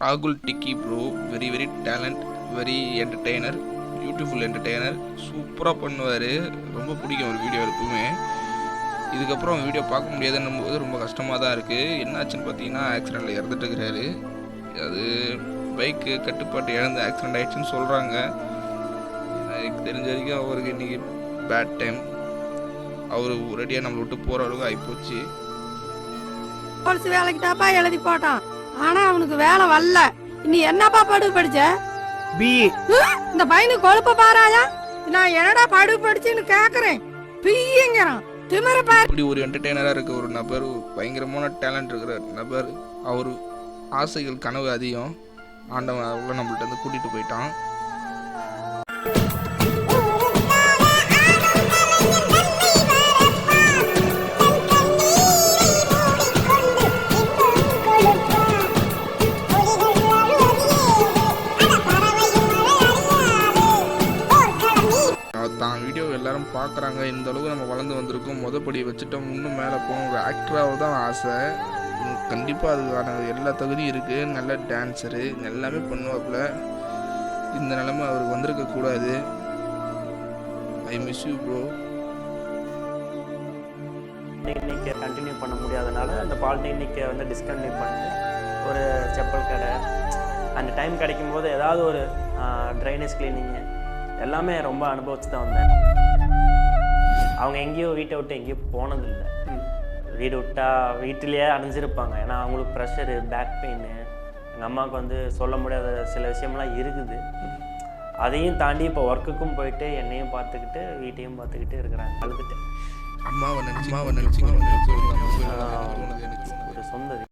ராகுல் Tikki bro very talent, very entertainer, beautiful entertainer. சூப்பராக பண்ணுவார், ரொம்ப பிடிக்கும் ஒரு வீடியோ எப்பவுமே. இதுக்கப்புறம் வீடியோ பார்க்க முடியாதுன்னும் போது ரொம்ப கஷ்டமாக தான் இருக்குது. என்னாச்சுன்னு பார்த்தீங்கன்னா ஆக்சிடெண்ட்டில் இறந்துட்டு இருக்கிறாரு. அது பைக்கு கட்டுப்பாட்டு இழந்து ஆக்சிடெண்ட் ஆகிடுச்சின்னு சொல்கிறாங்க. எனக்கு தெரிஞ்ச வரைக்கும் அவருக்கு இன்றைக்கி பேட் டைம். அவர் ரெடியாக நம்மளை விட்டு போகிற அளவுக்கு ஆகிப்போச்சு. வேலைக்கு தாப்பா எழுதி போட்டான், ஆனா அவனுக்கு வேலை வரல. நீ என்னப்பா படுப்பு படிச்ச? பிஇ. இந்த பையனுக்கு கொழுப்ப பாராயா? நான் என்னடா படுப்பு படிச்சுன்னு கேக்குறேன். பிஇங்கிறான். திமிர பாரு. இப்படி ஒரு என்டர்டெய்னராக இருக்க ஒரு நபர், பயங்கரமான டேலண்ட் இருக்கிற நபர், அவர் ஆசைகள் கனவு அதிகம். ஆண்டவன் அவ்வளோ நம்மள்ட்ட இருந்து கூட்டிகிட்டு போயிட்டான். தான் வீடியோ எல்லாரும் பார்க்குறாங்க, இந்த அளவுக்கு நம்ம வளர்ந்து வந்திருக்கோம், மொதப்படி வச்சுட்டோம், இன்னும் மேலே போகணும். ஒரு ஆக்டராக தான் ஆசை. கண்டிப்பாக அதுக்கான எல்லா தகுதியும் இருக்குது. நல்ல டான்ஸரு, எல்லாமே பண்ணுவாப்புல. இந்த நிலைமை அவருக்கு வந்திருக்கக்கூடாது. I miss you bro. டெக்னிக்கை கண்டினியூ பண்ண முடியாதனால அந்த பாலிடெக்னிக்கை வந்து டிஸ்கண்டினியூ பண்ணிட்டு ஒரு செப்பல் கடை, அந்த டைம் கிடைக்கும் போது ஏதாவது ஒரு ட்ரைனேஜ் கிளீனிங்கு எல்லாமே ரொம்ப அனுபவிச்சு தான் வந்தேன். அவங்க எங்கேயோ வீட்டை விட்டு எங்கேயோ போனதில்லை. வீடு விட்டால் வீட்டிலேயே அடைஞ்சிருப்பாங்க. ஏன்னா அவங்களுக்கு ப்ரெஷரு, பேக் பெயின், எங்கள் அம்மாவுக்கு வந்து சொல்ல முடியாத சில விஷயம்லாம் இருக்குது. அதையும் தாண்டி இப்போ ஒர்க்குக்கும் போயிட்டு என்னையும் பார்த்துக்கிட்டு வீட்டையும் பார்த்துக்கிட்டு இருக்கிறாங்க. அழுதுட்டு அம்மாவை நினச்சி ஒரு சொந்த